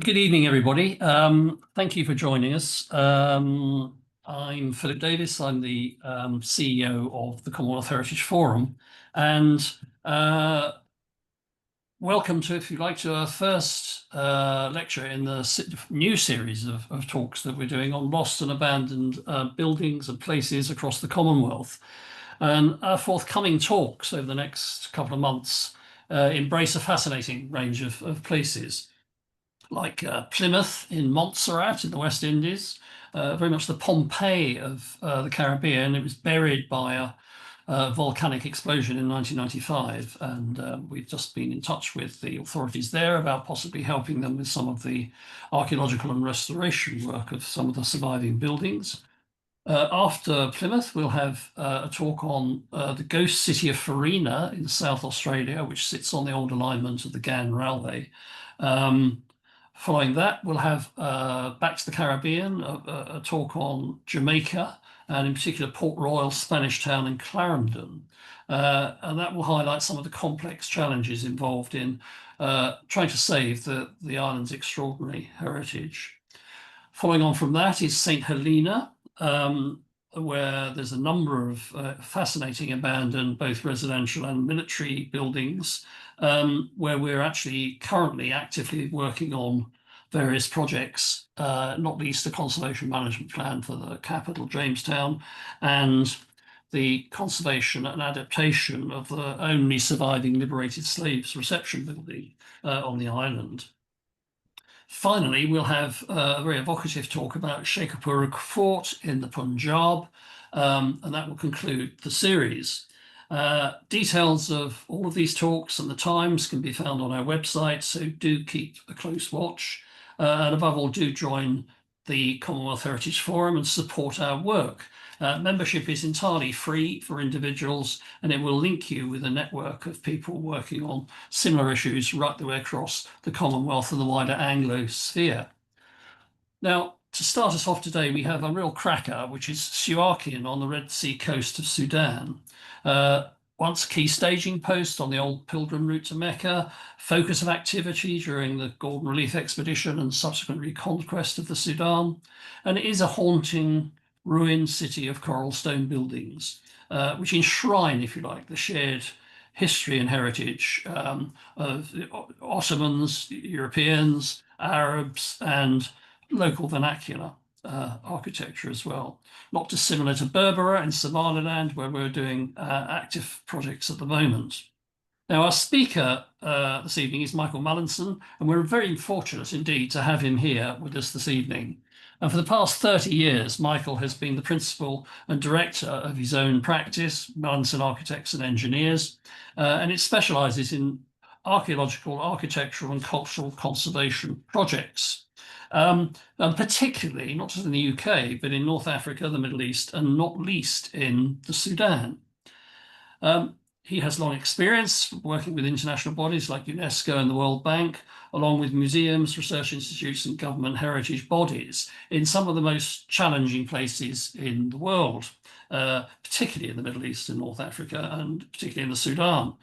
Good evening, everybody. Thank you for joining us. I'm Philip Davis. I'm the CEO of the Commonwealth Heritage Forum, and welcome to, if you like, to our first lecture in the new series of talks that we're doing on lost and abandoned buildings and places across the Commonwealth. And our forthcoming talks over the next couple of months embrace a fascinating range of places like Plymouth in Montserrat in the West Indies, very much the Pompeii of the Caribbean. It was buried by a volcanic explosion in 1995, and we've just been in touch with the authorities there about possibly helping them with some of the archaeological and restoration work of some of the surviving buildings. After Plymouth, we'll have a talk on the ghost city of Farina in South Australia, which sits on the old alignment of the Ghan Railway. Following that, we'll have back to the Caribbean, a talk on Jamaica, and in particular Port Royal, Spanish Town, and Clarendon. And that will highlight some of the complex challenges involved in trying to save the island's extraordinary heritage. Following on from that is St. Helena, where there's a number of fascinating abandoned both residential and military buildings, where we're actually currently actively working on various projects, not least the conservation management plan for the capital, Jamestown, and the conservation and adaptation of the only surviving liberated slaves reception building on the island. Finally, we'll have a very evocative talk about Sheikhupura Fort in the Punjab, and that will conclude the series. Details of all of these talks and the times can be found on our website, so do keep a close watch. And above all, do join the Commonwealth Heritage Forum and support our work. Membership is entirely free for individuals, and it will link you with a network of people working on similar issues right the way across the Commonwealth and the wider Anglo sphere. Now, to start us off today, we have a real cracker, which is Suakin on the Red Sea coast of Sudan. Once a key staging post on the old pilgrim route to Mecca, focus of activity during the Gordon Relief Expedition and subsequent reconquest of the Sudan, and it is a haunting ruined city of coral stone buildings, which enshrine, if you like, the shared history and heritage of Ottomans, Europeans, Arabs, and local vernacular architecture as well. Not dissimilar to Berbera in Somaliland, where we're doing active projects at the moment. Now, our speaker this evening is Michael Mallinson, and we're very fortunate indeed to have him here with us this evening. And for the past 30 years, Michael has been the principal and director of his own practice, Mallinson Architects and Engineers, and it specialises in archaeological, architectural and cultural conservation projects. And particularly, not just in the UK, but in North Africa, the Middle East, and not least in the Sudan. He has long experience working with international bodies like UNESCO and the World Bank, along with museums, research institutes, and government heritage bodies in some of the most challenging places in the world, particularly in the Middle East and North Africa, and particularly in the Sudan.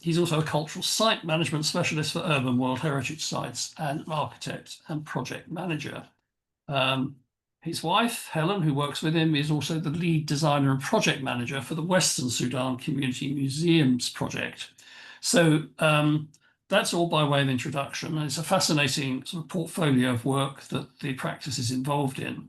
He's also a cultural site management specialist for urban World Heritage sites and an architect and project manager. His wife, Helen, who works with him, is also the lead designer and project manager for the Western Sudan Community Museums project. So that's all by way of introduction. And it's a fascinating sort of portfolio of work that the practice is involved in.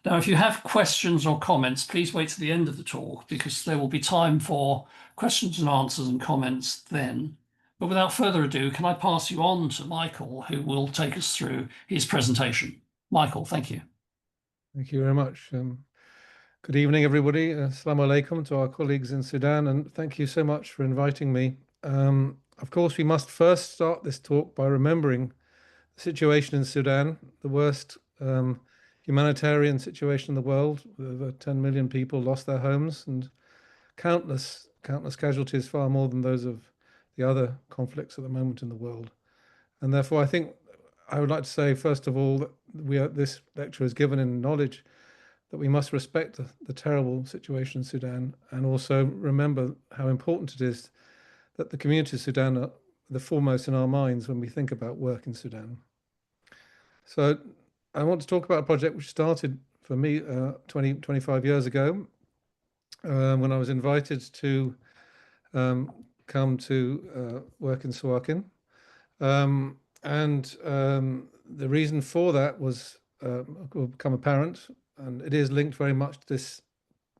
Now, if you have questions or comments, please wait to the end of the talk because there will be time for questions and answers and comments then. But without further ado, can I pass you on to Michael, who will take us through his presentation. Michael, thank you. Thank you very much. Good evening, everybody. Assalamu alaikum to our colleagues in Sudan, and thank you so much for inviting me. Of course, we must first start this talk by remembering the situation in Sudan, the worst humanitarian situation in the world. Over 10 million people lost their homes and countless casualties, far more than those of the other conflicts at the moment in the world. And therefore, I think I would like to say, first of all, that this lecture is given in knowledge that we must respect the terrible situation in Sudan and also remember how important it is that the community of Sudan are the foremost in our minds when we think about work in Sudan. So I want to talk about a project which started for me 25 years ago when I was invited to um, come to work in Suakin. And the reason for that will become apparent, and it is linked very much to this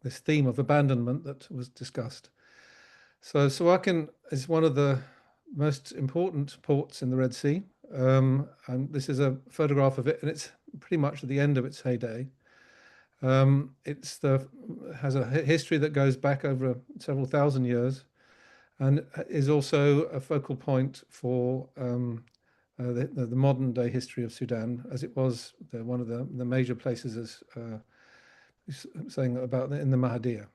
theme of abandonment that was discussed. So Suakin is one of the most important ports in the Red Sea, and this is a photograph of it, and it's pretty much at the end of its heyday. Has a history that goes back over several thousand years, and is also a focal point for the modern day history of Sudan, as it was one of the major places, as saying about in the Mahdiya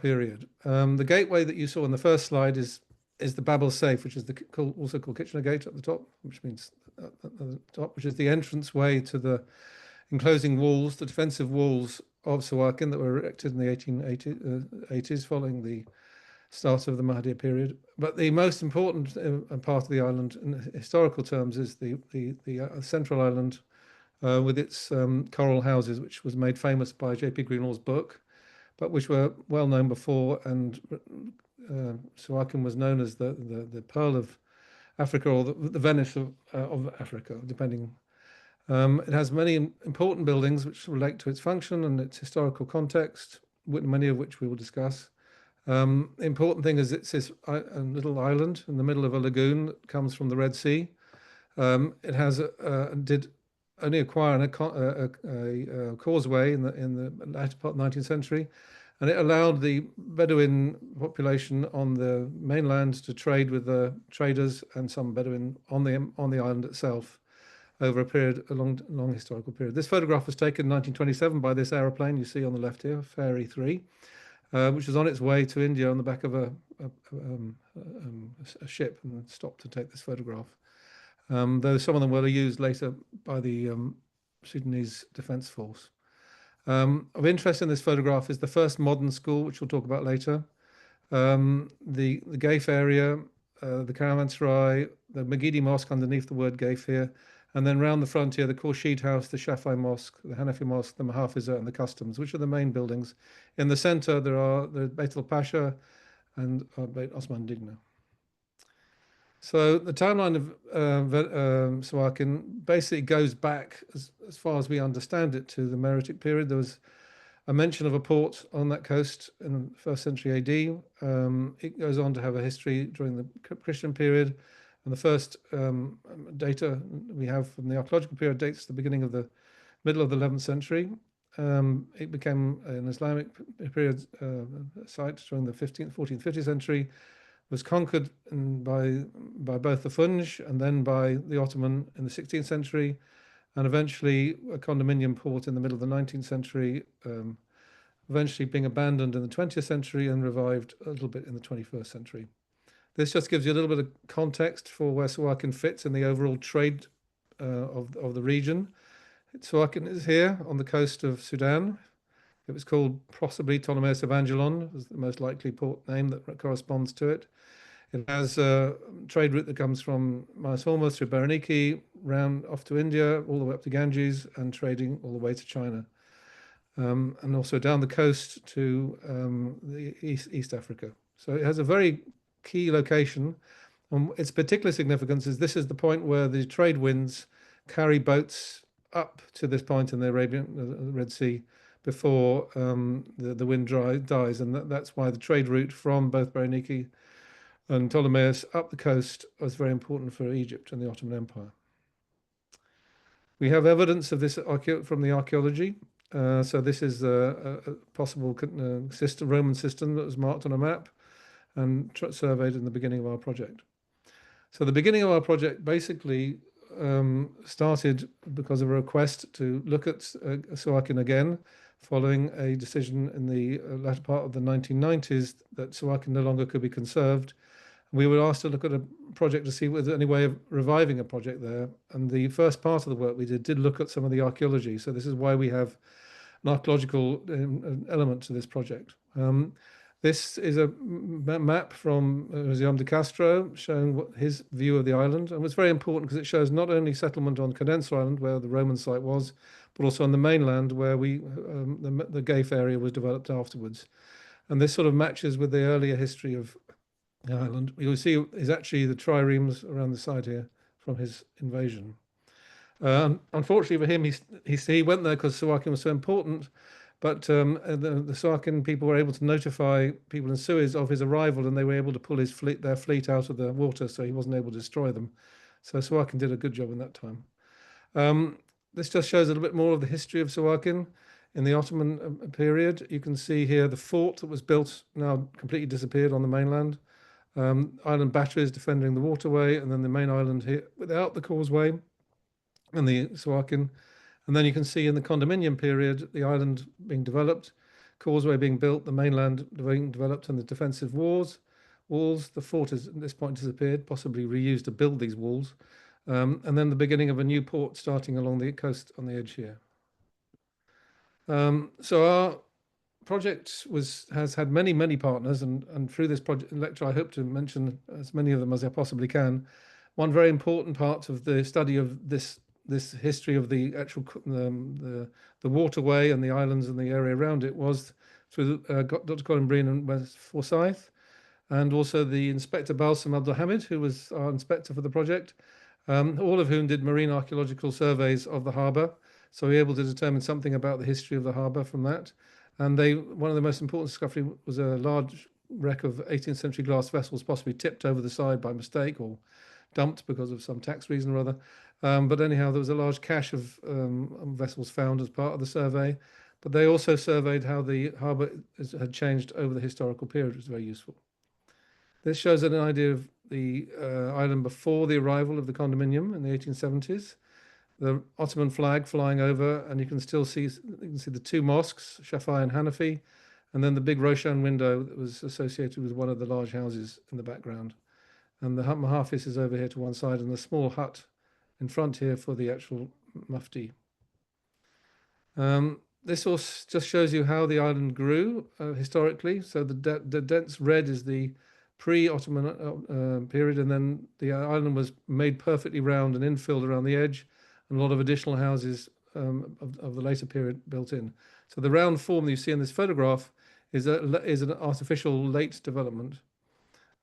period. The gateway that you saw in the first slide is the Bab el Saif, which is also called Kitchener Gate at the top, which means at the top, which is the entrance way to the enclosing walls, the defensive walls of Suakin that were erected in the 1880s following the start of the Mahdiya period. But the most important part of the island in historical terms is the central island with its coral houses, which was made famous by J.P. Greenwell's book, but which were well known before. And Suakin was known as the pearl of Africa, or the Venice of Africa, depending. It has many important buildings which relate to its function and its historical context, many of which we will discuss. The important thing is it's this a little island in the middle of a lagoon that comes from the Red Sea. It has did only acquire a causeway in the latter part of the 19th century, and it allowed the Bedouin population on the mainland to trade with the traders and some Bedouin on the island itself over a long historical period. This photograph was taken in 1927 by this aeroplane you see on the left here, Fairy 3. Which was on its way to India on the back of a ship, and stopped to take this photograph. Though some of them were used later by the Sudanese Defence Force. Of interest in this photograph is the first modern school, which we'll talk about later. The Gaif area, the Caravanserai, the Magidi Mosque underneath the word Gaif here, and then round the frontier, the Khurshid House, the Shafai Mosque, the Hanafi Mosque, the Mahafiza, and the Customs, which are the main buildings. In the center, there are the Beit al-Pasha and Beit Osman Digna. So the timeline of Suakin basically goes back, as far as we understand it, to the Meroitic period. There was a mention of a port on that coast in the 1st century AD. It goes on to have a history during the Christian period. And the first data we have from the archaeological period dates to the beginning of the middle of the 11th century. It became an Islamic period site during the 14th, 15th century, was conquered by both the Funj and then by the Ottoman in the 16th century, and eventually a condominium port in the middle of the 19th century, eventually being abandoned in the 20th century and revived a little bit in the 21st century. This just gives you a little bit of context for where Suakin fits in the overall trade of the region. Suakin is here on the coast of Sudan. It was called possibly Ptolemais of Angelon, is the most likely port name that corresponds to it. It has a trade route that comes from Mas Hormuz through Berenike, round off to India, all the way up to Ganges, and trading all the way to China. And also down the coast to the East Africa. So it has a very key location. Its particular significance is this is the point where the trade winds carry boats up to this point in the Red Sea before the wind dies, and that's why the trade route from both Berenike and Ptolemais up the coast was very important for Egypt and the Ottoman Empire. We have evidence of this from the archaeology. So this is a possible Roman system that was marked on a map and surveyed in the beginning of our project. So the beginning of our project basically started because of a request to look at Suakin again, following a decision in the latter part of the 1990s that Suakin no longer could be conserved. We were asked to look at a project to see if there's any way of reviving a project there. And the first part of the work we did look at some of the archaeology. So this is why we have an archaeological element to this project. This is a map from Jose de Castro showing his view of the island. And it's very important because it shows not only settlement on Cadenza Island, where the Roman site was, but also on the mainland, where the Gaif area was developed afterwards. And this sort of matches with the earlier history of the island. You'll see is actually the triremes around the side here from his invasion. Unfortunately for him, he went there because Suakin was so important, but the Suakin people were able to notify people in Suez of his arrival, and they were able to pull their fleet out of the water, so he wasn't able to destroy them. So Suakin did a good job in that time. This just shows a little bit more of the history of Suakin in the Ottoman period. You can see here the fort that was built, now completely disappeared on the mainland. Island batteries defending the waterway, and then the main island here without the causeway and the Suakin. And then you can see in the condominium period, the island being developed, causeway being built, the mainland being developed, and the defensive walls. The fort has at this point disappeared, possibly reused to build these walls. And then the beginning of a new port starting along the coast on the edge here. So our project has had many partners, and through this project lecture, I hope to mention as many of them as I possibly can. One very important part of the study of this history of the actual the waterway and the islands and the area around it was through Dr. Colin Breen and Wes Forsyth, and also the Inspector Balsam Abdulhamid, who was our inspector for the project, all of whom did marine archaeological surveys of the harbour. So we were able to determine something about the history of the harbour from that. And one of the most important discovery was a large wreck of 18th century glass vessels, possibly tipped over the side by mistake or dumped because of some tax reason or other. But anyhow, there was a large cache of vessels found as part of the survey. But they also surveyed how the harbour had changed over the historical period, which was very useful. This shows an idea of the island before the arrival of the condominium in the 1870s. The Ottoman flag flying over, and you can see the two mosques, Shafi'i and Hanafi, and then the big Roshan window that was associated with one of the large houses in the background. And the Mahafis is over here to one side, and the small hut in front here for the actual Mufti. This also just shows you how the island grew historically. So the dense red is the pre-Ottoman period, and then the island was made perfectly round and infilled around the edge, and a lot of additional houses of the later period built in. So the round form that you see in this photograph is an artificial late development.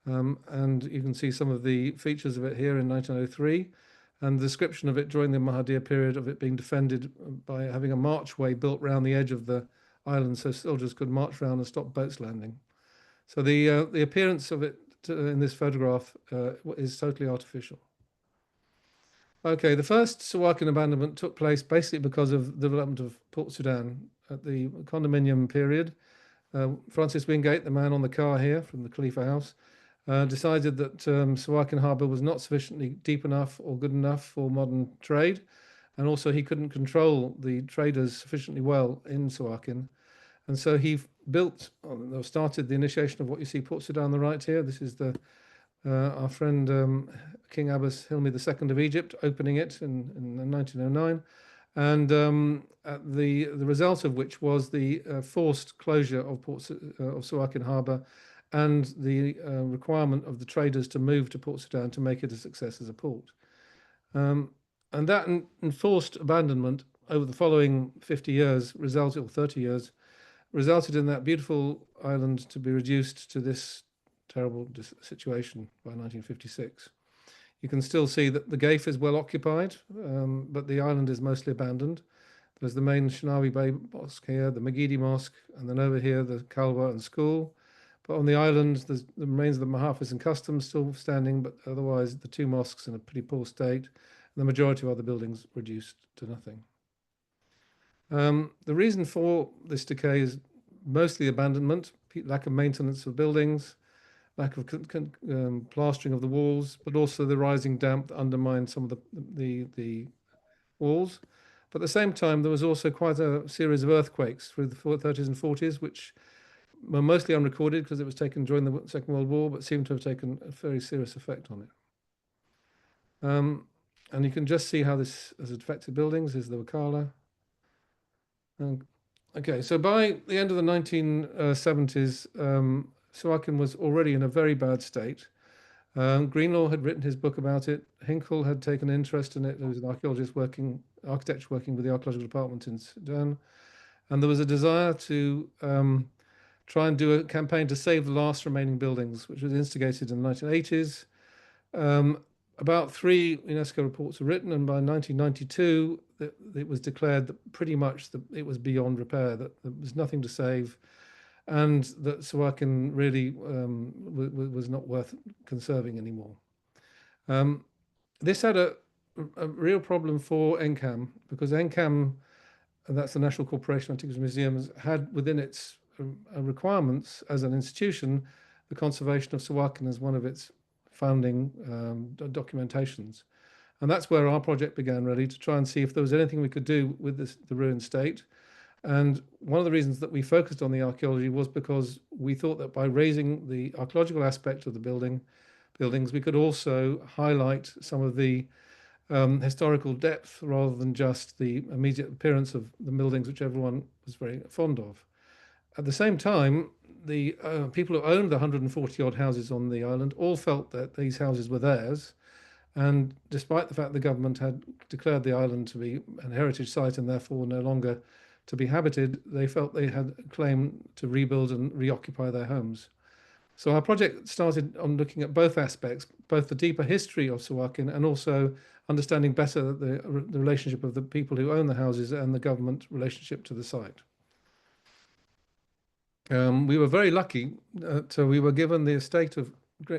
And you can see some of the features of it here in 1903, and the description of it during the Mahadir period of it being defended by having a marchway built round the edge of the island so soldiers could march round and stop boats landing. So the appearance of it in this photograph is totally artificial. Okay, the first Suakin abandonment took place basically because of the development of Port Sudan at the condominium period. Francis Wingate, the man on the car here from the Khalifa House, decided that Suakin Harbour was not sufficiently deep enough or good enough for modern trade, and also he couldn't control the traders sufficiently well in Suakin. And so he started the initiation of what you see Port Sudan on the right here. This is our friend King Abbas Hilmi II of Egypt opening it in 1909, and the result of which was the forced closure of Suakin Harbour and the requirement of the traders to move to Port Sudan to make it a success as a port. And that enforced abandonment over the following 50 years or 30 years resulted in that beautiful island to be reduced to this terrible situation by 1956. You can still see that the Gaif is well occupied, but the island is mostly abandoned. There's the main Shinawi Bay Mosque here, the Magidi Mosque, and then over here the Kalwa and school. But on the island, there's the remains of the Mahafis and Customs still standing, but otherwise the two mosques in a pretty poor state, and the majority of other buildings reduced to nothing. The reason for this decay is mostly abandonment, lack of maintenance of buildings, lack of plastering of the walls, but also the rising damp that undermined some of the walls. But at the same time, there was also quite a series of earthquakes through the 30s and 40s, which were mostly unrecorded because it was taken during the Second World War, but seemed to have taken a very serious effect on it. And you can just see how this has affected buildings. This is the Wakala. Okay, so by the end of the 1970s, Suakin was already in a very bad state. Greenlaw had written his book about it. Hinkle had taken interest in it. There was an architect working with the archaeological department in Sudan, and there was a desire to try and do a campaign to save the last remaining buildings, which was instigated in the 1980s. Um, about 3 UNESCO reports were written, and by 1992, it was declared that pretty much it was beyond repair, that there was nothing to save, and that Suakin really was not worth conserving anymore. This had a real problem for NCAM, because NCAM, and that's the National Corporation of Antiquities and Museums, had within its requirements as an institution the conservation of Suakin as one of its founding documentations. And that's where our project began, really, to try and see if there was anything we could do with the ruined state. And one of the reasons that we focused on the archaeology was because we thought that by raising the archaeological aspect of the buildings, we could also highlight some of the historical depth rather than just the immediate appearance of the buildings, which everyone was very fond of. At the same time, the people who owned the 140 odd houses on the island all felt that these houses were theirs. And despite the fact the government had declared the island to be an heritage site and therefore no longer to be habited, they felt they had a claim to rebuild and reoccupy their homes. So our project started on looking at both aspects, both the deeper history of Suakin and also understanding better the relationship of the people who own the houses and the government relationship to the site. We were very lucky. So we were given the estate of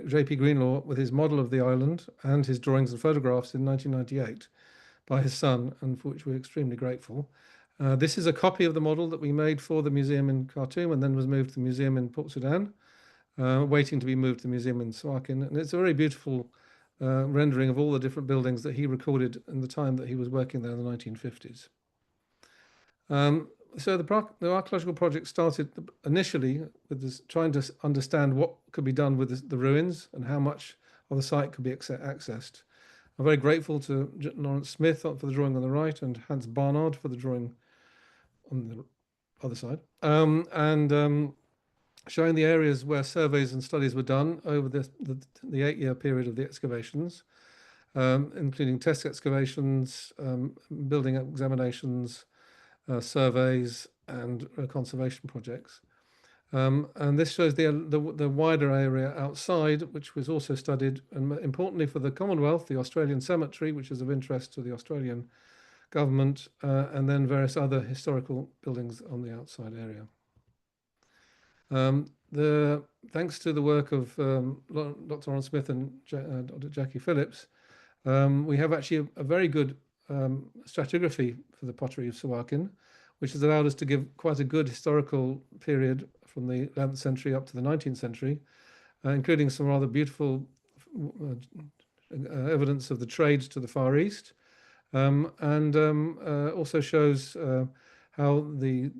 J.P. Greenlaw with his model of the island and his drawings and photographs in 1998 by his son, and for which we're extremely grateful. This is a copy of the model that we made for the museum in Khartoum and then was moved to the museum in Port Sudan, waiting to be moved to the museum in Suakin. And it's a very beautiful rendering of all the different buildings that he recorded in the time that he was working there in the 1950s. So the archaeological project started initially with this, trying to understand what could be done with the ruins and how much of the site could be accessed. I'm very grateful to Lawrence Smith for the drawing on the right and Hans Barnard for the drawing on the other side, showing the areas where surveys and studies were done over the 8-year period of the excavations, including test excavations, building examinations, surveys, and conservation projects. And this shows the wider area outside, which was also studied, and importantly for the Commonwealth, the Australian cemetery, which is of interest to the Australian government, and then various other historical buildings on the outside area. Thanks to the work of Dr. Lawrence Smith and Dr. Jackie Phillips, we have actually a very good stratigraphy for the pottery of Suakin, which has allowed us to give quite a good historical period from the 11th century up to the 19th century, including some rather beautiful evidence of the trades to the Far East, and also shows how the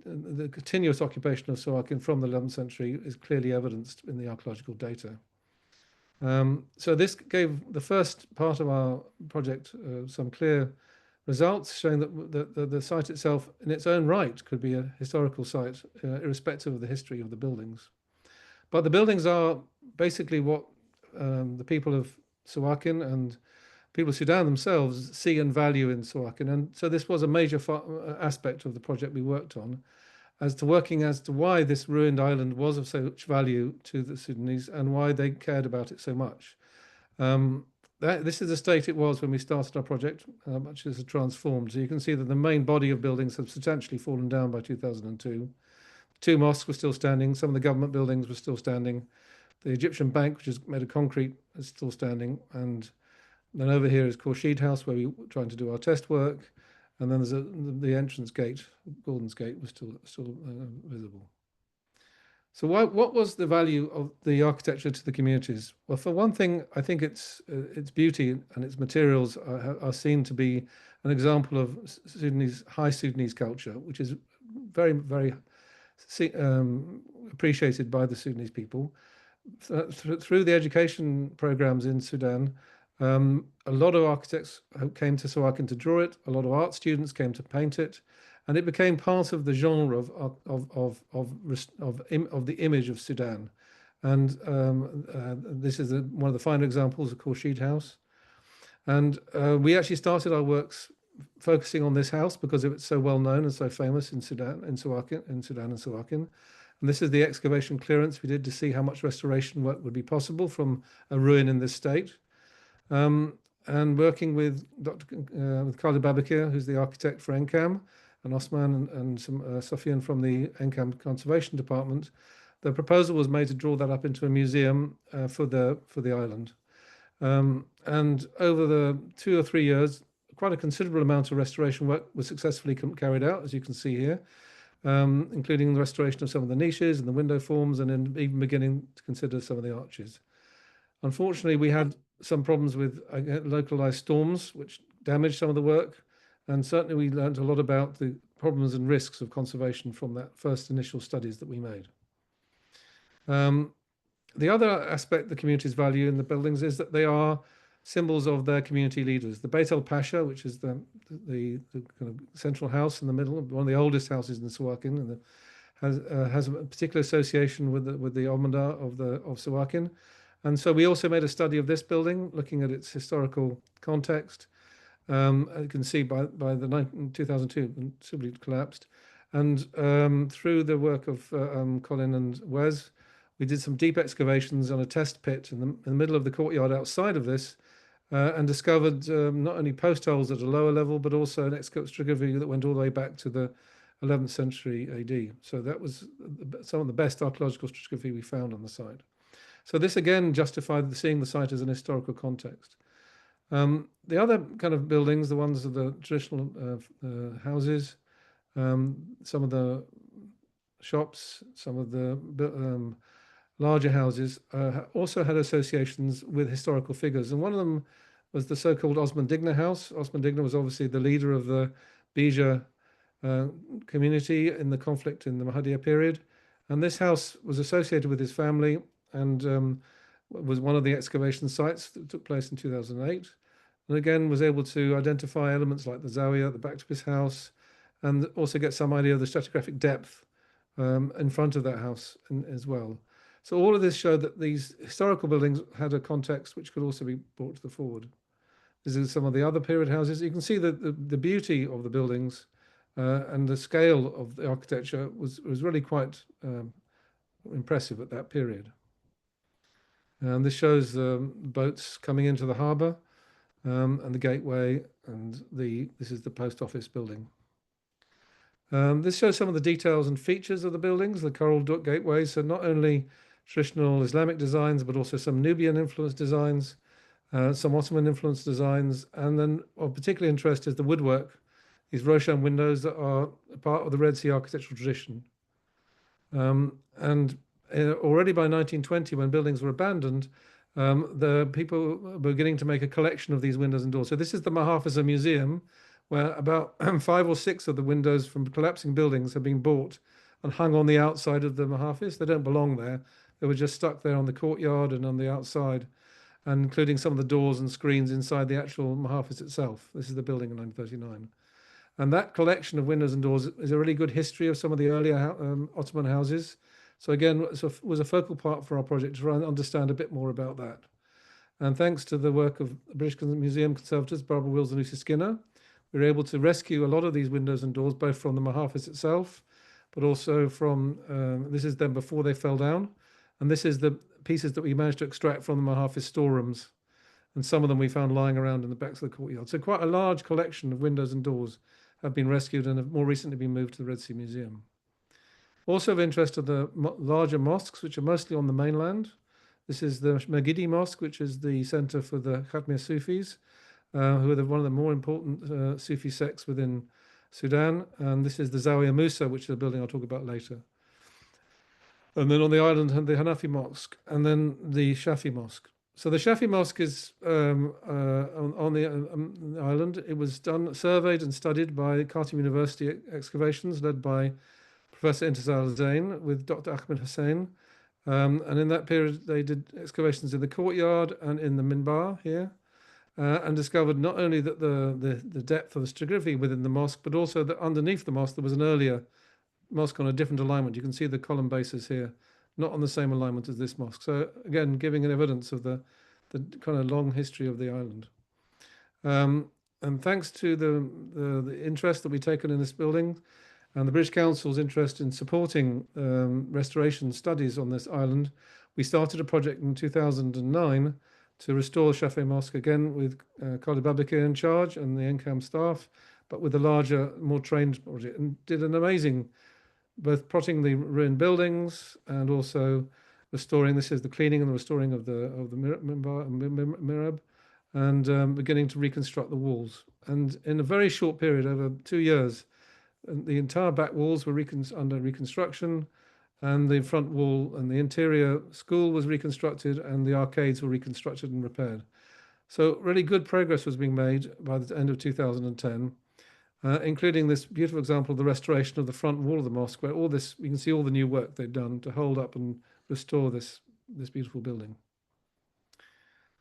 continuous occupation of Suakin from the 11th century is clearly evidenced in the archaeological data. So this gave the first part of our project some clear results, showing that the site itself in its own right could be a historical site, irrespective of the history of the buildings. But the buildings are basically what the people of Suakin and people of Sudan themselves see and value in Suakin. And so this was a major aspect of the project we worked on, as to why this ruined island was of such value to the Sudanese and why they cared about it so much. This is the state it was when we started our project, how much it has transformed. So you can see that the main body of buildings have substantially fallen down by 2002. 2 mosques were still standing. Some of the government buildings were still standing. The Egyptian bank, which is made of concrete, is still standing. And then over here is Khorshid House, where we were trying to do our test work. And then there's the entrance gate, Gordon's Gate, was still visible. So what was the value of the architecture to the communities? Well, for one thing, I think its beauty and its materials are seen to be an example of high Sudanese culture, which is very, very appreciated by the Sudanese people. Through the education programs in Sudan, a lot of architects came to Suakin to draw it. A lot of art students came to paint it. and it became part of the genre of the image of Sudan. And this is one of the finer examples, of Khorshid House. And we actually started our works focusing on this house because it's so well known and so famous in Sudan, in Sudan and Suakin. And this is the excavation clearance we did to see how much restoration work would be possible from a ruin in this state. And working with with Khalid Babakir, who's the architect for NCAM, and Osman and some Sofian from the NCAM Conservation Department, the proposal was made to draw that up into a museum for the island. And over the 2 or 3 years, quite a considerable amount of restoration work was successfully carried out, as you can see here, including the restoration of some of the niches and the window forms, and then even beginning to consider some of the arches. Unfortunately, we had some problems with localized storms, which damaged some of the work. And certainly we learned a lot about the problems and risks of conservation from that first initial studies that we made. The other aspect the communities value in the buildings is that they are symbols of their community leaders. The Beit El Pasha, which is the kind of central house in the middle, one of the oldest houses in Suakin, and has a particular association with the Omada of Suakin. And so we also made a study of this building, looking at its historical context. You can see by 2002, it simply collapsed. And through the work of Colin and Wes, we did some deep excavations on a test pit in the middle of the courtyard outside of this, and discovered not only post holes at a lower level, but also an excavated stratigraphy that went all the way back to the 11th century AD. So that was some of the best archaeological stratigraphy we found on the site. So this again justified seeing the site as an historical context. The other kind of buildings, the ones of the traditional houses, some of the shops, some of the larger houses also had associations with historical figures. And one of them was the so-called Osman Digna house. Osman Digna was obviously the leader of the Bija community in the conflict in the Mahadir period. And this house was associated with his family and was one of the excavation sites that took place in 2008. And again, was able to identify elements like the Zawiya at the back of his house, and also get some idea of the stratigraphic depth in front of that house as well. So all of this showed that these historical buildings had a context which could also be brought to the forward. This is some of the other period houses. You can see that the beauty of the buildings and the scale of the architecture was really quite impressive at that period. And this shows boats coming into the harbour and the gateway, and this is the post office building. This shows some of the details and features of the buildings, the coral duck gateways. So not only traditional Islamic designs, but also some Nubian influenced designs, some Ottoman influenced designs, and then of particular interest is the woodwork, these Roshan windows that are part of the Red Sea architectural tradition. And already by 1920, when buildings were abandoned, the people were beginning to make a collection of these windows and doors. So this is the Mahafizah Museum, where about 5 or 6 of the windows from collapsing buildings have been bought and hung on the outside of the Mahafiz. They don't belong there. They were just stuck there on the courtyard and on the outside, and including some of the doors and screens inside the actual Mahafiz itself. This is the building in 1939. And that collection of windows and doors is a really good history of some of the earlier Ottoman houses. So again, it was a focal part for our project to try and understand a bit more about that. And thanks to the work of the British Museum conservators, Barbara Wills and Lucy Skinner, we were able to rescue a lot of these windows and doors, both from the Mahafiz itself, but also from, this is them before they fell down. And this is the pieces that we managed to extract from the Mahafiz storerooms. And some of them we found lying around in the backs of the courtyard. So quite a large collection of windows and doors have been rescued and have more recently been moved to the Red Sea Museum. Also of interest are the larger mosques, which are mostly on the mainland. This is the Maghidi Mosque, which is the center for the Khatmiya Sufis, who are one of the more important Sufi sects within Sudan. And this is the Zawiya Musa, which is a building I'll talk about later. And then on the island, the Hanafi Mosque, and then the Shafi Mosque. So the Shafi Mosque is on the island. It was surveyed and studied by Khartoum University excavations, led by Professor Intisar Al-Zain with Dr. Ahmed Hussein. And in that period, they did excavations in the courtyard and in the minbar here. and discovered not only that the depth of the stratigraphy within the mosque, but also that underneath the mosque there was an earlier mosque on a different alignment. You can see the column bases here, not on the same alignment as this mosque. So again, giving an evidence of the kind of long history of the island. And thanks to the interest that we've taken in this building and the British Council's interest in supporting restoration studies on this island, we started a project in 2009 to restore Shafei Mosque again with Khalid Babakir in charge and the NCAM staff, but with a larger, more trained project, and did an amazing, both plotting the ruined buildings and also restoring. This is the cleaning and the restoring of the mirab, and beginning to reconstruct the walls. And in a very short period, over 2 years, the entire back walls were under reconstruction, and the front wall and the interior school was reconstructed, and the arcades were reconstructed and repaired. So really good progress was being made by the end of 2010, including this beautiful example of the restoration of the front wall of the mosque, where all this, you can see all the new work they've done to hold up and restore this beautiful building.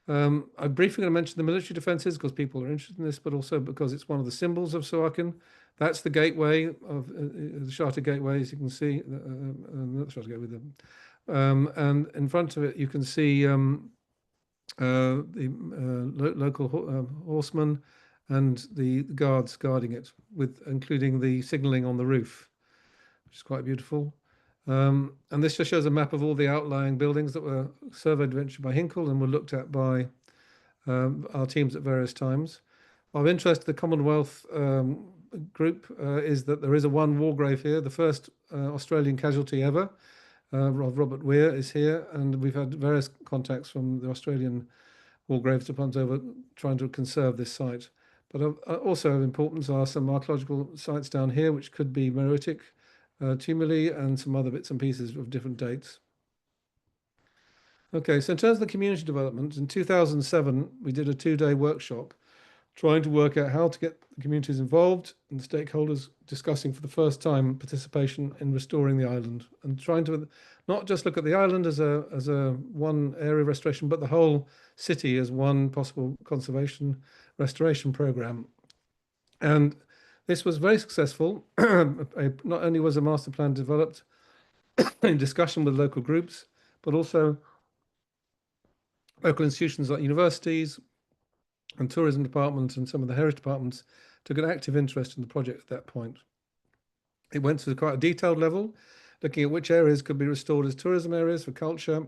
I'm briefly going to mention the military defences because people are interested in this, but also because it's one of the symbols of Suakin. That's the gateway of the Sharta Gateway, as you can see. Not the Sharta Gateway, and in front of it you can see the local horsemen and the guards guarding it, with including the signalling on the roof, which is quite beautiful. And this just shows a map of all the outlying buildings that were surveyed eventually by Hinkle and were looked at by our teams at various times. Of interest to the Commonwealth group is that there is a one war grave here, the first Australian casualty ever. Robert Weir is here, and we've had various contacts from the Australian War Graves Department over trying to conserve this site. But also of importance are some archaeological sites down here, which could be Meroitic tumuli and some other bits and pieces of different dates. Okay, so in terms of the community development, in 2007, we did a 2-day workshop trying to work out how to get the communities involved and the stakeholders discussing for the first time participation in restoring the island, and trying to not just look at the island as a one area restoration, but the whole city as one possible conservation restoration program. And this was very successful. Not only was a master plan developed in discussion with local groups, but also local institutions like universities and tourism departments and some of the heritage departments took an active interest in the project at that point. It went to quite a detailed level, looking at which areas could be restored as tourism areas for culture,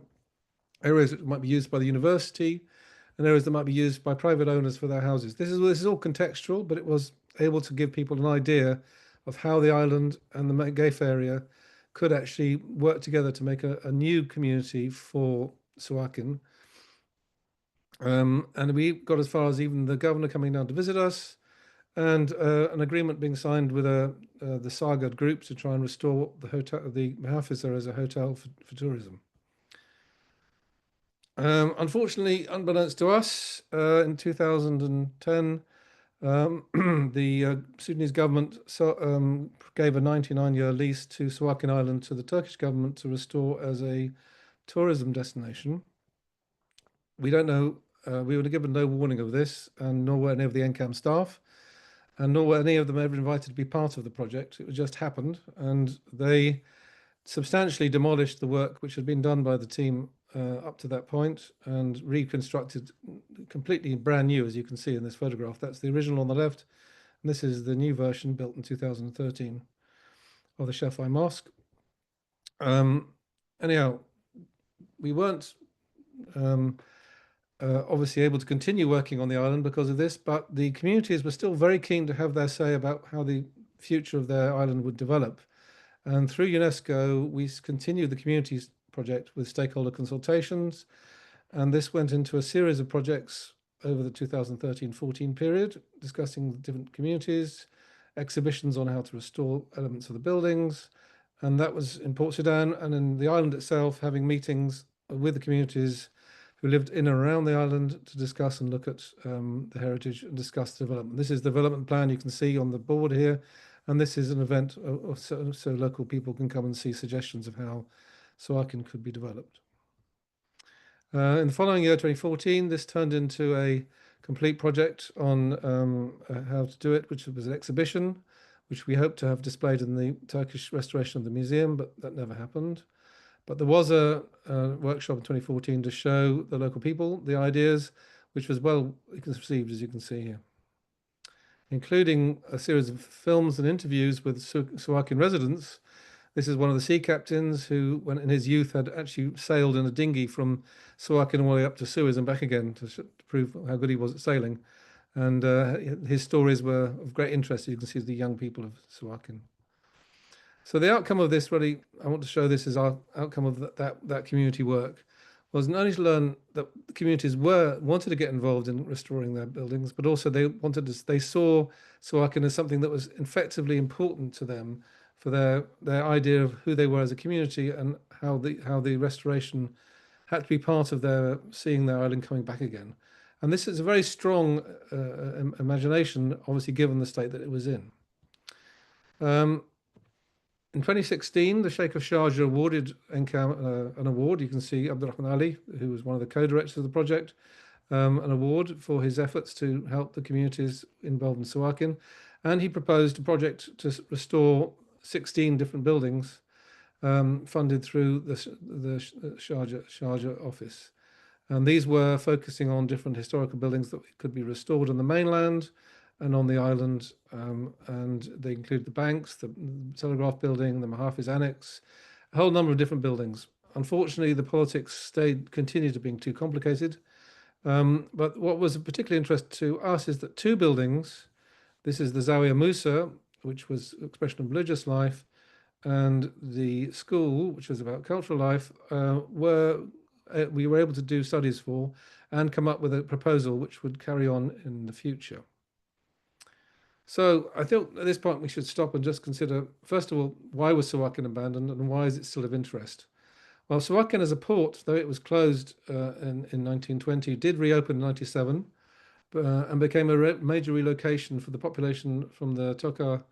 areas that might be used by the university, and areas that might be used by private owners for their houses. This is all contextual, but it was able to give people an idea of how the island and the Gafe area could actually work together to make a new community for Suakin. And we got as far as even the governor coming down to visit us, and an agreement being signed with the Sagad group to try and restore the hotel, the Mahafizah, as a hotel for tourism. Unfortunately, unbeknownst to us, in 2010, the Sudanese government gave a 99-year lease to Suakin Island to the Turkish government to restore as a tourism destination. We don't know, we were given no warning of this, and nor were any of the NCAM staff, and nor were any of them ever invited to be part of the project. It just happened, and they substantially demolished the work which had been done by the team up to that point, and reconstructed completely brand new, as you can see in this photograph. That's the original on the left, and this is the new version built in 2013 of the Shafei Mosque. Anyhow, we weren't obviously able to continue working on the island because of this, but the communities were still very keen to have their say about how the future of their island would develop. And through UNESCO, we continued the communities project with stakeholder consultations, and this went into a series of projects over the 2013-14 period, discussing different communities, exhibitions on how to restore elements of the buildings, and that was in Port Sudan, and in the island itself, having meetings with the communities who lived in and around the island to discuss and look at the heritage and discuss the development. This is the development plan you can see on the board here, and this is an event so local people can come and see suggestions of how Suakin could be developed. In the following year, 2014, this turned into a complete project on how to do it, which was an exhibition, which we hope to have displayed in the Turkish restoration of the museum, but that never happened. But there was a workshop in 2014 to show the local people the ideas, which was well received, as you can see here, including a series of films and interviews with Suakin residents. This is one of the sea captains who, when in his youth, had actually sailed in a dinghy from Suakin all the way up to Suez and back again to prove how good he was at sailing. And his stories were of great interest. You can see the young people of Suakin. So the outcome of this, really, I want to show this as our outcome of that community work, was not only to learn that the communities wanted to get involved in restoring their buildings, but also they saw Suakin as something that was effectively important to them for their idea of who they were as a community and how the restoration had to be part of their seeing their island coming back again. And this is a very strong imagination, obviously given the state that it was in. In 2016, the Sheikh of Sharjah awarded NCAM an award. You can see Abdurrahman Ali, who was one of the co-directors of the project, an award for his efforts to help the communities involved in Suakin. And he proposed a project to restore 16 different buildings funded through the Sharjah office. And these were focusing on different historical buildings that could be restored on the mainland and on the island, and they include the banks, the telegraph building, the Mahafiz Annex, a whole number of different buildings. Unfortunately, the politics continued to being too complicated. But what was of particular interest to us is that two buildings, this is the Zawiya Musa, which was an expression of religious life, and the school, which was about cultural life, we were able to do studies for and come up with a proposal which would carry on in the future. So I think at this point we should stop and just consider, first of all, why was Suakin abandoned and why is it still of interest? Well, Suakin as a port, though it was closed in 1920, did reopen in 97 and became a major relocation for the population from the Toka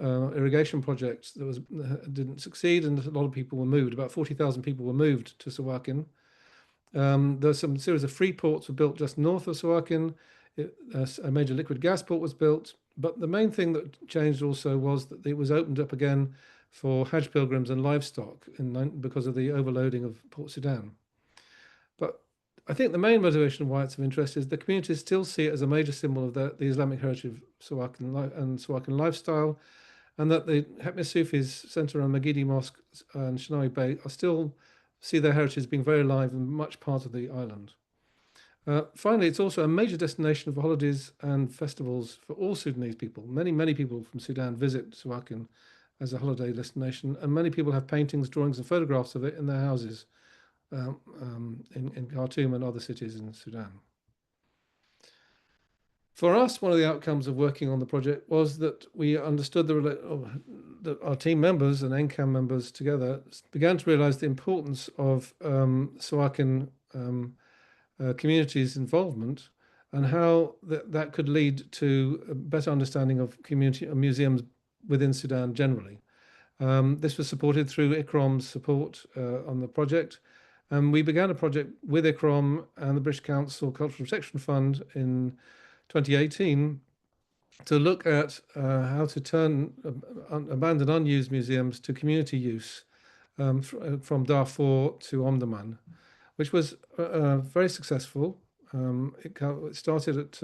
irrigation project that didn't succeed, and a lot of people were moved. About 40,000 people were moved to Suakin. There's some series of free ports were built just north of Suakin. A major liquid gas port was built. But the main thing that changed also was that it was opened up again for Hajj pilgrims and livestock because of the overloading of Port Sudan. But I think the main motivation why it's of interest is the communities still see it as a major symbol of the Islamic heritage of Suakin and Suakin lifestyle, and that the Hetmir Sufis Centre and Magidi Mosque and Shinawi Bay are still see their heritage being very alive and much part of the island. Finally, it's also a major destination for holidays and festivals for all Sudanese people. Many people from Sudan visit Suakin as a holiday destination, and many people have paintings, drawings, and photographs of it in their houses in Khartoum and other cities in Sudan. For us, one of the outcomes of working on the project was that we understood that our team members and NCAM members together began to realize the importance of Suakin community's involvement and how that could lead to a better understanding of community museums within Sudan generally. This was supported through ICROM's support on the project, and we began a project with ICROM and the British Council Cultural Protection Fund in 2018 to look at how to turn abandoned, unused museums to community use from Darfur to Omdurman, which was very successful. It started at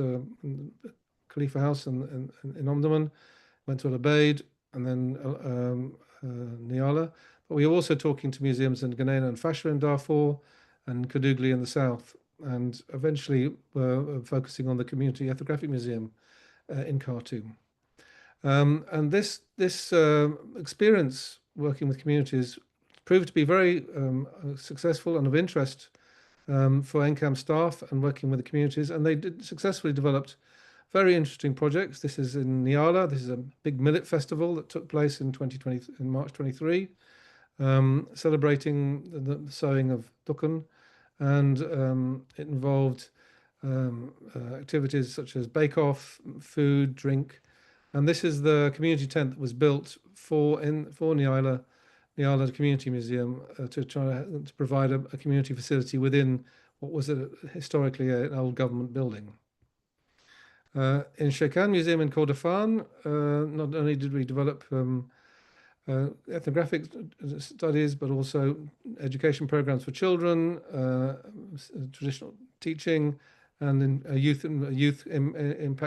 Khalifa House in Omdurman, went to Al Abeid, and then Niala. But we were also talking to museums in Ghanena and Fasher in Darfur, and Kadugli in the south, and eventually were focusing on the Community Ethnographic Museum in Khartoum. And this experience working with communities proved to be very successful and of interest for NCAM staff and working with the communities, and they successfully developed very interesting projects. This is in Niala. This is a big millet festival that took place in March 23, celebrating the sowing of Dukun, and it involved activities such as bake-off, food, drink, and this is the community tent that was built for Niala Community Museum to try to provide a community facility within what was historically an old government building. In Suakin Museum in Kordofan, not only did we develop ethnographic studies, but also education programs for children, traditional teaching, and impact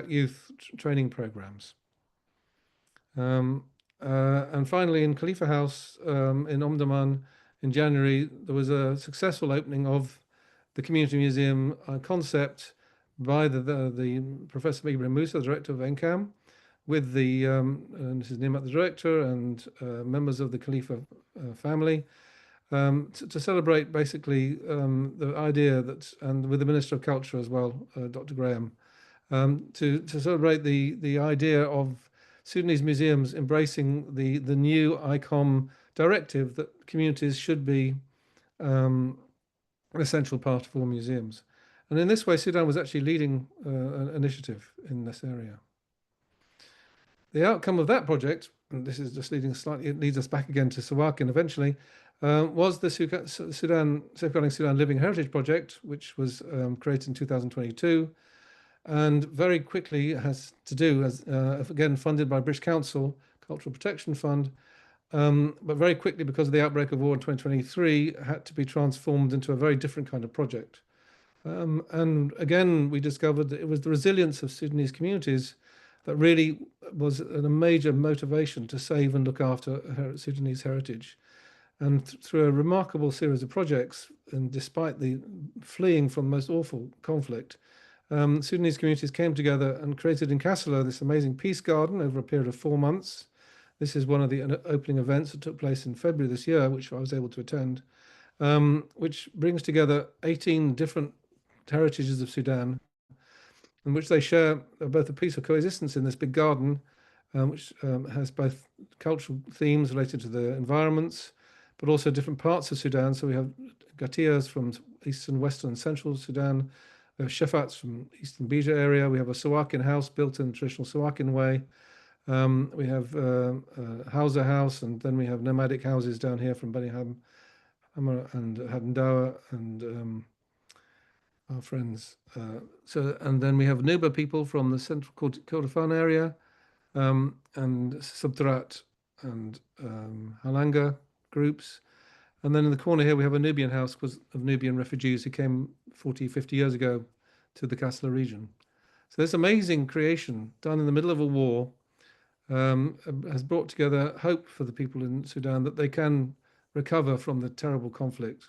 youth training programs. And finally, in Khalifa House in Omdurman in January, there was a successful opening of the community museum concept by the Professor Ibrahim Musa, the director of NCAM, with the Mrs. Nimat, the director, and members of the Khalifa family, to celebrate basically the idea that, and with the Minister of Culture as well, Dr. Graham, to celebrate the idea of Sudanese museums embracing the new ICOM directive that communities should be an essential part of all museums. And in this way, Sudan was actually leading an initiative in this area. The outcome of that project, and this is just leading slightly, it leads us back again to Suakin eventually, was the Safeguarding Sudan Living Heritage Project, which was created in 2022, and very quickly has to do, as again funded by British Council, Cultural Protection Fund, but very quickly, because of the outbreak of war in 2023, had to be transformed into a very different kind of project. And again, we discovered that it was the resilience of Sudanese communities that really was a major motivation to save and look after Sudanese heritage. And through a remarkable series of projects, and despite the fleeing from the most awful conflict, Sudanese communities came together and created in Kassala this amazing peace garden over a period of 4 months. This is one of the opening events that took place in February this year, which I was able to attend, which brings together 18 different heritages of Sudan, in which they share both a peaceful coexistence in this big garden, which has both cultural themes related to the environments, but also different parts of Sudan. So we have Gatias from eastern, western, and central Sudan. We have Shefats from eastern Bija area. We have a Suakin house built in the traditional Suakin way. We have Hausa House, and then we have nomadic houses down here from Bani Hammer and Hadendawa and our friends. And then we have Nuba people from the central Kordofan area, and Subtarat and Halanga groups. And then in the corner here, we have a Nubian house of Nubian refugees who came 40, 50 years ago to the Kassala region. So this amazing creation done in the middle of a war has brought together hope for the people in Sudan that they can recover from the terrible conflict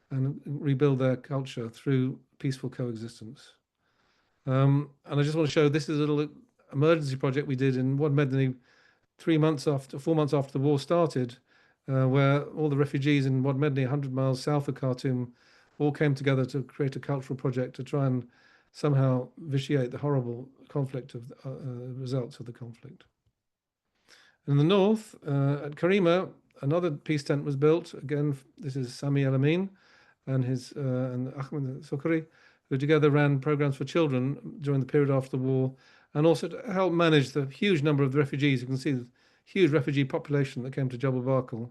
and rebuild their culture through peaceful coexistence. And I just want to show, this is a little emergency project we did in Wad Medani 4 months after the war started, where all the refugees in Wad Medani, 100 miles south of Khartoum, all came together to create a cultural project to try and somehow vitiate the horrible conflict of results of the conflict. In the north, at Karima, another peace tent was built. Again, this is Sami El Amin and Ahmed Sokri, who together ran programs for children during the period after the war, and also to help manage the huge number of the refugees. You can see the huge refugee population that came to Jabal Barkal.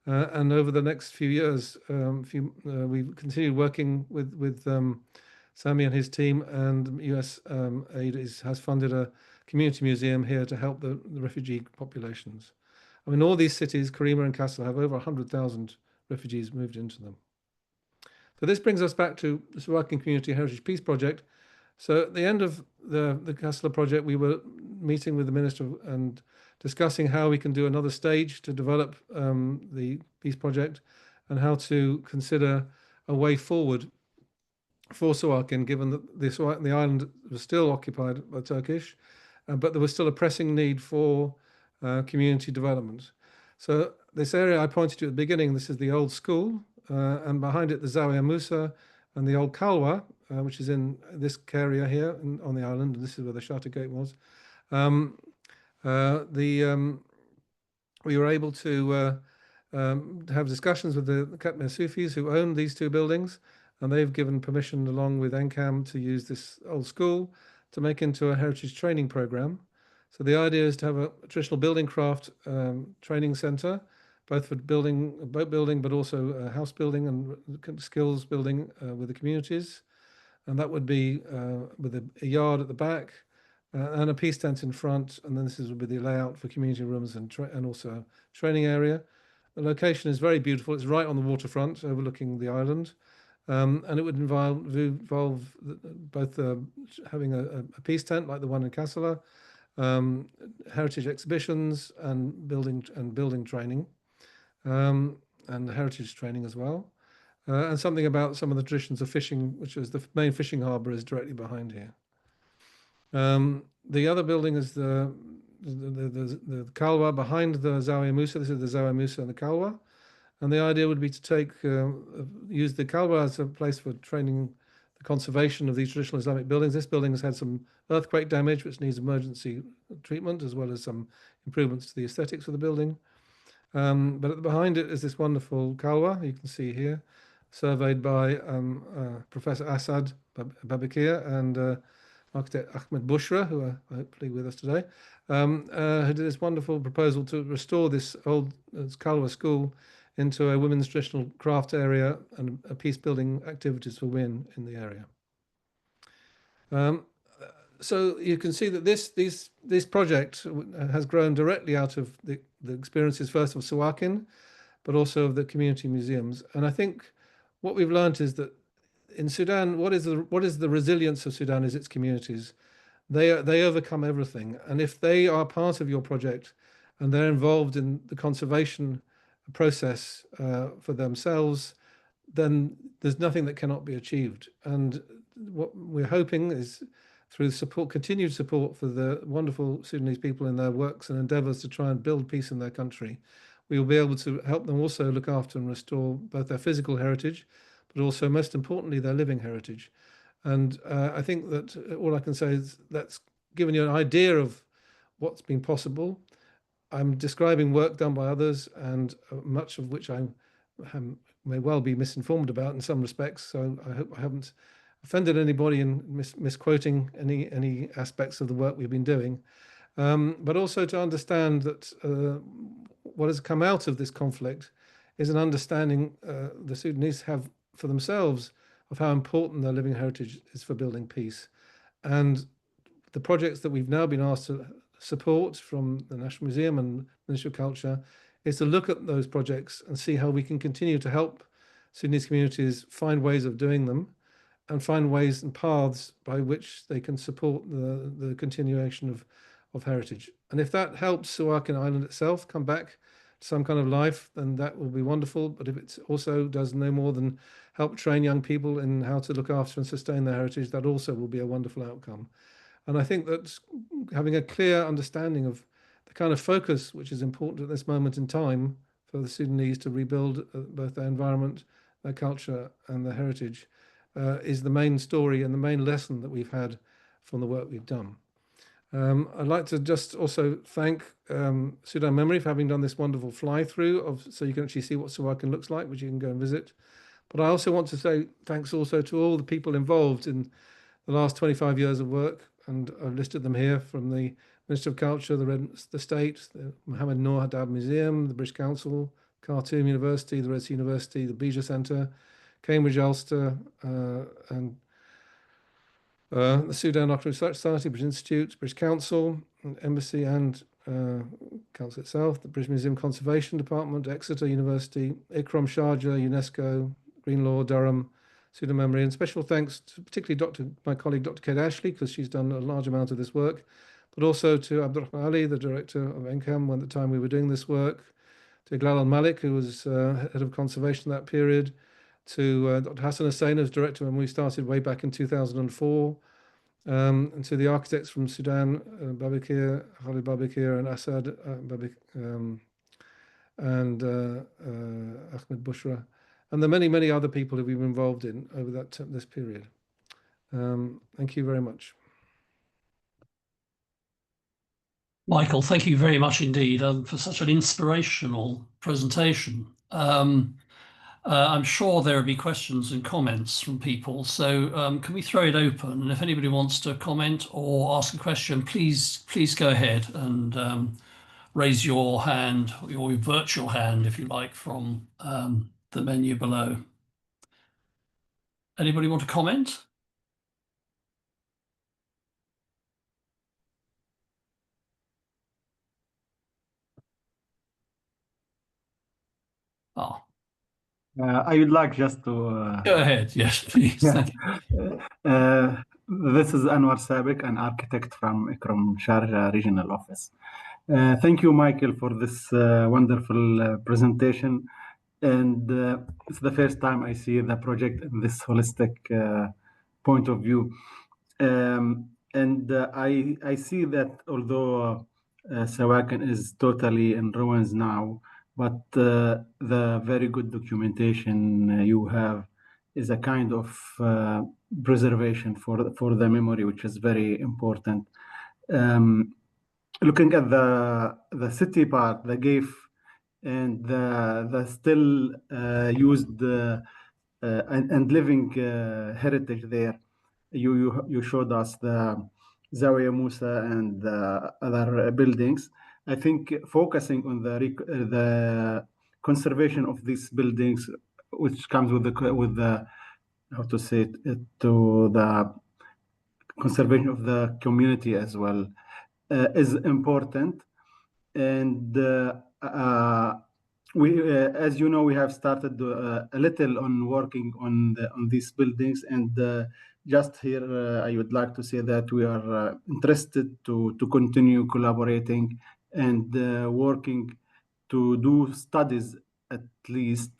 And over the next few years, we've continued working with Sami and his team, and US aid has funded a community museum here to help the refugee populations. I mean, all these cities, Karima and Kassala, have over 100,000 refugees moved into them. So this brings us back to the Suakin Community Heritage Peace Project. So at the end of the Kassala project, we were meeting with the minister and discussing how we can do another stage to develop the peace project and how to consider a way forward for Suakin, given that the island was still occupied by Turkish, but there was still a pressing need for community development. So this area I pointed to at the beginning, this is the old school, and behind it the Zawiya Musa and the old Kalwa, which is in this area here on the island, and this is where the Shatta Gate was. We were able to have discussions with the Katmir Sufis who own these two buildings, and they've given permission along with NCAM to use this old school to make into a heritage training program. So the idea is to have a traditional building craft training center, both for boat building, but also house building and skills building with the communities. And that would be with a yard at the back, and a peace tent in front. And then this will be the layout for community rooms and also a training area. The location is very beautiful. It's right on the waterfront, overlooking the island. And it would involve both having a peace tent like the one in Kassala, heritage exhibitions, and building training, and heritage training as well, and something about some of the traditions of fishing, which is the main fishing harbour is directly behind here. The other building is the Kalwa behind the Zawiya Musa. This is the Zawiya Musa and the Kalwa. And the idea would be to use the Kalwa as a place for training the conservation of these traditional Islamic buildings. This building has had some earthquake damage, which needs emergency treatment, as well as some improvements to the aesthetics of the building. But behind it is this wonderful Kalwa, you can see here, surveyed by Professor Asad Babakir and architect Ahmed Bushra, who are hopefully with us today, who did this wonderful proposal to restore this old Kalwa school into a women's traditional craft area and a peace building activities for women in the area. So you can see that this project has grown directly out of the experiences first of Suakin, but also of the community museums. And I think what we've learned is that in Sudan, what is the resilience of Sudan is its communities. They overcome everything, and if they are part of your project and they're involved in the conservation process for themselves, then there's nothing that cannot be achieved. And what we're hoping is through continued support for the wonderful Sudanese people in their works and endeavors to try and build peace in their country, we will be able to help them also look after and restore both their physical heritage, but also, most importantly, their living heritage. And I think that all I can say is that's given you an idea of what's been possible. I'm describing work done by others, and much of which I may well be misinformed about in some respects. So I hope I haven't offended anybody in misquoting any aspects of the work we've been doing. But also to understand that what has come out of this conflict is an understanding the Sudanese have for themselves of how important their living heritage is for building peace. And the projects that we've now been asked to support from the National Museum and Ministry of Culture is to look at those projects and see how we can continue to help Sudanese communities find ways of doing them and find ways and paths by which they can support the continuation of heritage. And if that helps Suakin Island itself come back to some kind of life, then that will be wonderful. But if it also does no more than help train young people in how to look after and sustain their heritage, that also will be a wonderful outcome. And I think that having a clear understanding of the kind of focus which is important at this moment in time for the Sudanese to rebuild both their environment, their culture, and their heritage is the main story and the main lesson that we've had from the work we've done. I'd like to just also thank Sudan Memory for having done this wonderful fly-through so you can actually see what Suakin looks like, which you can go and visit. But I also want to say thanks also to all the people involved in the last 25 years of work, and I've listed them here from the Ministry of Culture, the State, the Mohammed Noor Haddad Museum, the British Council, Khartoum University, the Red Sea University, the Beja Centre, Cambridge Ulster, and the Sudan Archaeological Research Society, British Institute, British Council, Embassy and Council itself, the British Museum Conservation Department, Exeter University, ICROM Sharjah, UNESCO, Greenlaw, Durham, Sudan Memory, and special thanks to particularly my colleague Dr. Kate Ashley, because she's done a large amount of this work, but also to Abdurrahman Ali, the director of NCAM, at the time we were doing this work, to Iqlal Al-Malik, who was head of conservation that period, to Dr. Hassan Hussain, who was director when we started way back in 2004, and to the architects from Sudan, Babakir, Khalid Babakir, and Asad and Ahmed Bushra, and the many, many other people who we've been involved in over this period. Thank you very much. Michael, thank you very much indeed for such an inspirational presentation. I'm sure there will be questions and comments from people, so can we throw it open? And if anybody wants to comment or ask a question, please go ahead and raise your hand, your virtual hand, if you like, from the menu below. Anybody want to comment? Ah, I would like just to go ahead. Yes, please. yeah. Thank you. This is Anwar Sabik, an architect from Ikram Sharjah Regional Office. Thank you, Michael, for this wonderful presentation. And it's the first time I see the project in this holistic point of view. I see that although Suakin is totally in ruins now, but the very good documentation you have is a kind of preservation for the memory, which is very important. Looking at the city part, the GAFE, and the still used and living heritage there. You showed us the Zawiya Musa and the other buildings. I think focusing on the conservation of these buildings, which comes with the how to say it, to the conservation of the community as well, is important. And as you know, we have started a little on working on these buildings. And just here, I would like to say that we are interested to continue collaborating and working to do studies at least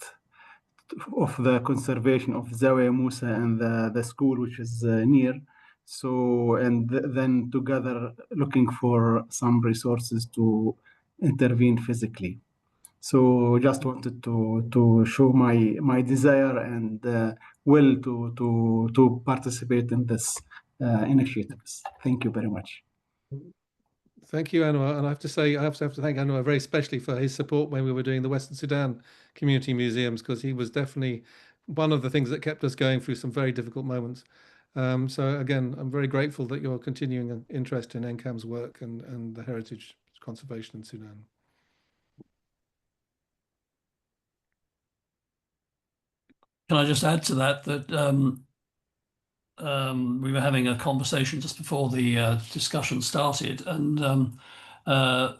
of the conservation of Zawiya Musa and the school which is near. So, and then together looking for some resources to intervene physically. So just wanted to show my desire and will to participate in this initiatives. Thank you very much. Thank you, Anwar. And I have to say, I have to thank Anwar very especially for his support when we were doing the Western Sudan community museums, because he was definitely one of the things that kept us going through some very difficult moments. So again, I'm very grateful that you're continuing an interest in NCAM's work and the heritage conservation in Sudan. Can I just add to that we were having a conversation just before the discussion started, and the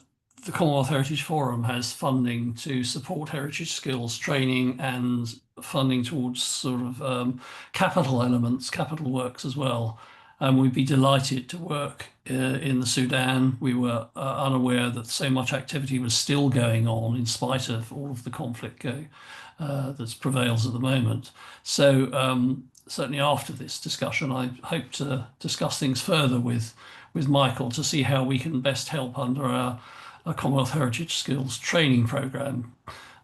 Commonwealth Heritage Forum has funding to support heritage skills training and funding towards sort of capital elements, capital works as well. And we'd be delighted to work in the Sudan. We were unaware that so much activity was still going on in spite of all of the conflict that prevails at the moment. So certainly after this discussion, I hope to discuss things further with Michael to see how we can best help under our Commonwealth Heritage Skills training program.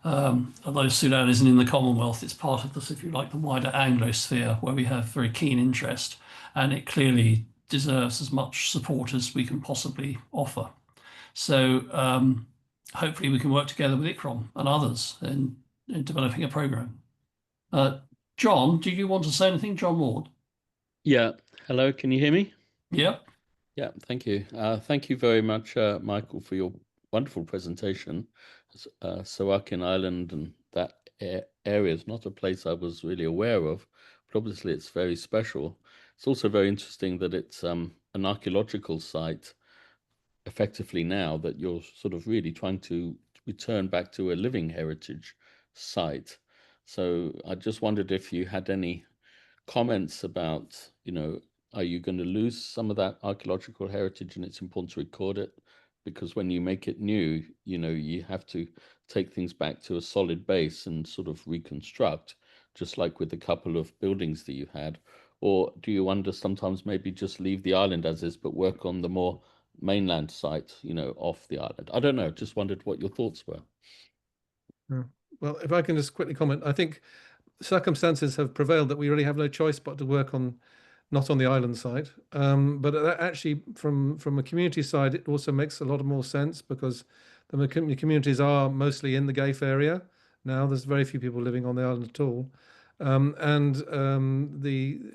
Although Sudan isn't in the Commonwealth, it's part of this, if you like, the wider Anglosphere where we have very keen interest, and it clearly deserves as much support as we can possibly offer. So hopefully we can work together with ICROM and others in developing a program. John, do you want to say anything? John Ward? Yeah. Hello, can you hear me? Yeah. Yeah, thank you. Thank you very much, Michael, for your wonderful presentation. Suakin Island and that area is not a place I was really aware of, but obviously it's very special. It's also very interesting that it's an archaeological site effectively now that you're sort of really trying to return back to a living heritage site. So I just wondered if you had any comments about, are you going to lose some of that archaeological heritage, and it's important to record it? Because when you make it new, you have to take things back to a solid base and sort of reconstruct, just like with a couple of buildings that you had. Or do you wonder sometimes maybe just leave the island as is, but work on the more mainland site, off the island? I don't know, just wondered what your thoughts were. Well, if I can just quickly comment, I think circumstances have prevailed that we really have no choice but to work not on the island side. But actually, from a community side, it also makes a lot more sense because the communities are mostly in the GAFE area now. There's very few people living on the island at all. The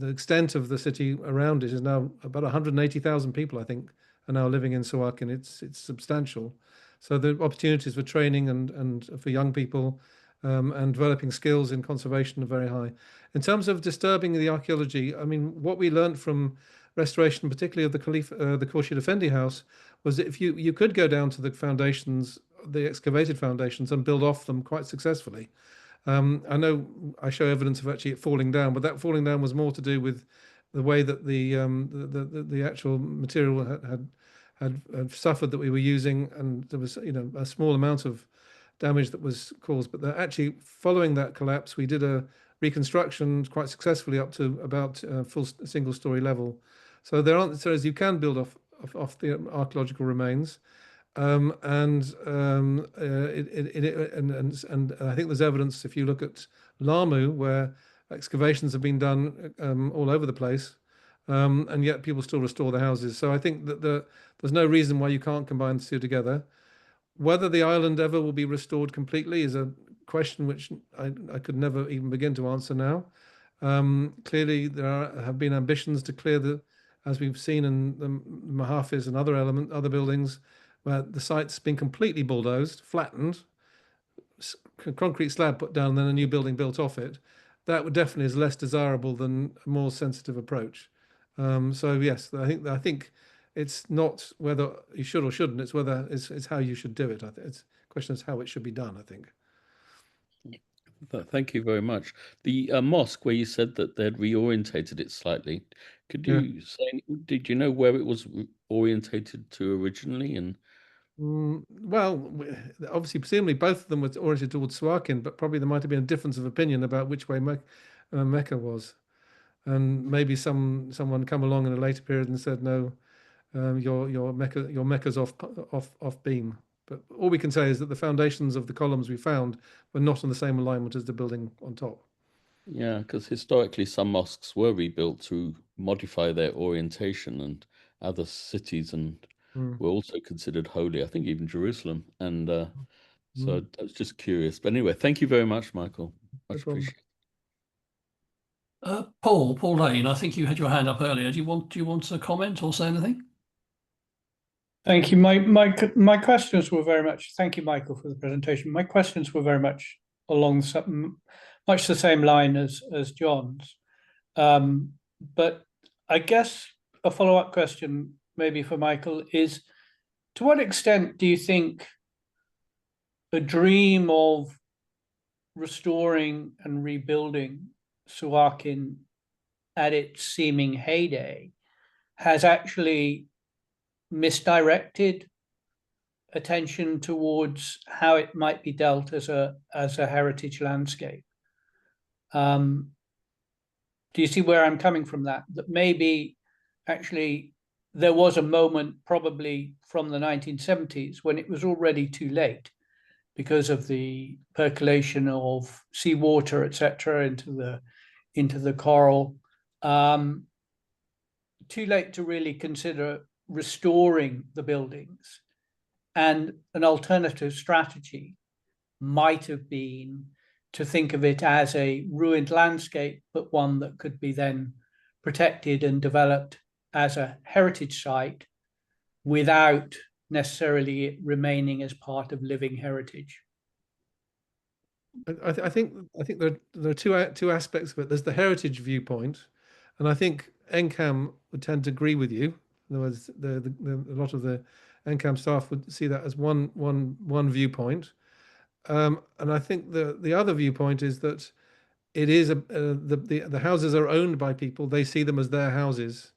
extent of the city around it is now about 180,000 people, I think, are now living in Suakin. It's substantial. So the opportunities for training and for young people and developing skills in conservation are very high. In terms of disturbing the archaeology, I mean, what we learned from restoration, particularly of the Khurshid Effendi house, was that if you could go down to the foundations the excavated foundations and build off them quite successfully. I know I show evidence of actually it falling down, but that falling down was more to do with the way that the actual material had suffered that we were using, and there was a small amount of damage that was caused. But actually following that collapse, we did a reconstruction quite successfully up to about full single story level. So there aren't so as you can build off the archaeological remains. And I think there's evidence if you look at Lamu where excavations have been done all over the place, and yet people still restore the houses. So I think that there's no reason why you can't combine the two together. Whether the island ever will be restored completely is a question which I could never even begin to answer now. Clearly, have been ambitions to clear as we've seen in the Mahafis and other buildings, where the site's been completely bulldozed, flattened, concrete slab put down, and then a new building built off it. That would definitely is less desirable than a more sensitive approach. So yes, I think it's not whether you should or shouldn't. It's whether it's how you should do it. It's a question of how it should be done, I think. Thank you very much. The mosque where you said that they'd reorientated it slightly, could you say, did you know where it was orientated to originally? And well, obviously, presumably both of them were oriented towards Suakin, but probably there might have been a difference of opinion about which way Mecca was. And maybe someone come along in a later period and said, no, your Mecca's off beam. But all we can say is that the foundations of the columns we found were not on the same alignment as the building on top. yeah, because historically some mosques were rebuilt to modify their orientation, and other cities were also considered holy. I think even Jerusalem. And so I was just curious. But anyway, thank you very much, Michael. Much appreciated. Paul Lane, I think you had your hand up earlier. Do you want to comment or say anything? Thank you. My questions were very much. Thank you, Michael, for the presentation. My questions were very much along much the same line as John's. But I guess a follow-up question, maybe for Michael, is to what extent do you think a dream of restoring and rebuilding Suakin at its seeming heyday has actually misdirected attention towards how it might be dealt as a heritage landscape? Do you see where I'm coming from? That maybe actually there was a moment probably from the 1970s when it was already too late because of the percolation of seawater, etc., into the coral. Too late to really consider restoring the buildings, and an alternative strategy might have been to think of it as a ruined landscape, but one that could be then protected and developed as a heritage site without necessarily it remaining as part of living heritage. I think there are two aspects of it. There's the heritage viewpoint, and I think NCAM would tend to agree with you. In other words, a lot of the NCAM staff would see that as one viewpoint, and I think the other viewpoint is that it is the houses are owned by people. They see them as their houses.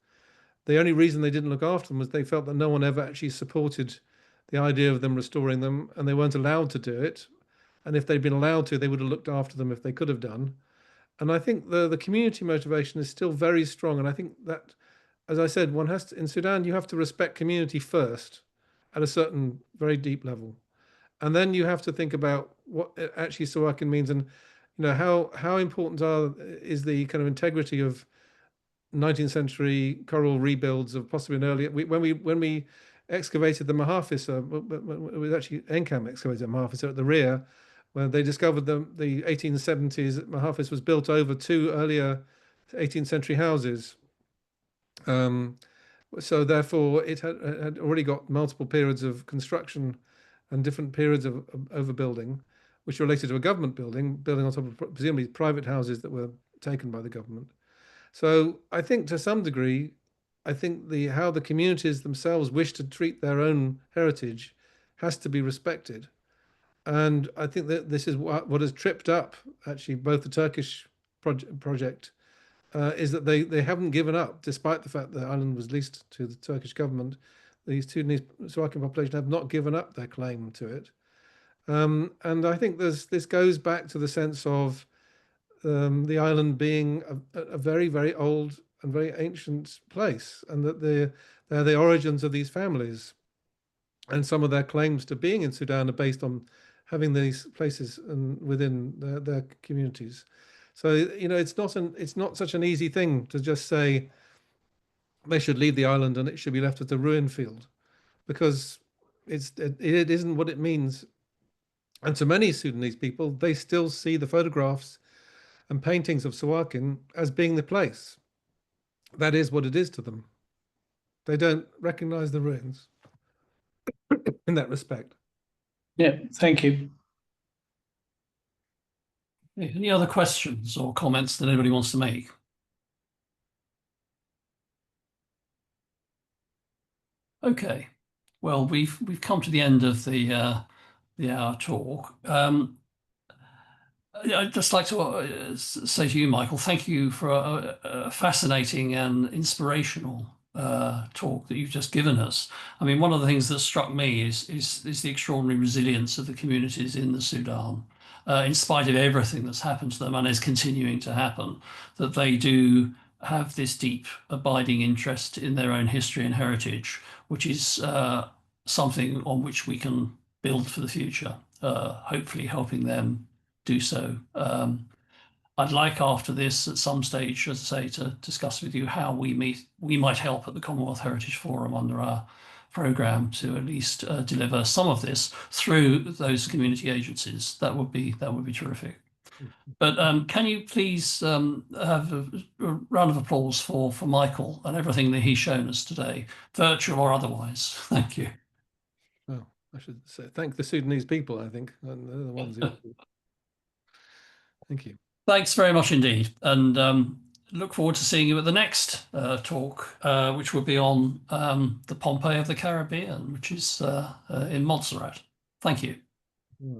The only reason they didn't look after them was they felt that no one ever actually supported the idea of them restoring them, and they weren't allowed to do it. And if they'd been allowed to, they would have looked after them if they could have done. And I think the community motivation is still very strong. And I think that, as I said, one has to, in Sudan, you have to respect community first at a certain very deep level. And then you have to think about what actually Suakin means, and how important is the kind of integrity of 19th century coral rebuilds of possibly an earlier. When we excavated the Mahafis, it was actually NCAM excavated the Mahafis at the rear, where they discovered the 1870s. Mahafis was built over two earlier 18th century houses. So therefore, it had already got multiple periods of construction and different periods of overbuilding, which related to a government building on top of presumably private houses that were taken by the government. So I think to some degree, how the communities themselves wish to treat their own heritage has to be respected. And I think that this is what has tripped up actually both the Turkish project is that they haven't given up, despite the fact that the island was leased to the Turkish government. The Sudanese Suakin population have not given up their claim to it. And I think this goes back to the sense of the island being a very, very old and very ancient place, and that they're the origins of these families. And some of their claims to being in Sudan are based on having these places within their communities. So, you know, it's not such an easy thing to just say they should leave the island and it should be left as a ruin field, because it isn't what it means. And to many Sudanese people, they still see the photographs and paintings of Suakin as being the place. That is what it is to them. They don't recognize the ruins in that respect. Yeah, thank you. Any other questions or comments that anybody wants to make? Okay, well, we've come to the end of the hour talk. I'd just like to say to you, Michael, thank you for a fascinating and inspirational talk that you've just given us. I mean, one of the things that struck me is the extraordinary resilience of the communities in the Sudan, in spite of everything that's happened to them and is continuing to happen, that they do have this deep, abiding interest in their own history and heritage, which is something on which we can build for the future, hopefully helping them do so. I'd like after this at some stage, as I say, to discuss with you how we might help at the Commonwealth Heritage Forum under our programme to at least deliver some of this through those community agencies. That would be terrific. But can you please have a round of applause for Michael and everything that he's shown us today, virtual or otherwise? Thank you. Well, I should say thank the Sudanese people, I think, and they're the ones who. Thank you. Thanks very much indeed, and look forward to seeing you at the next talk, which will be on the Pompeii of the Caribbean, which is in Montserrat. Thank you.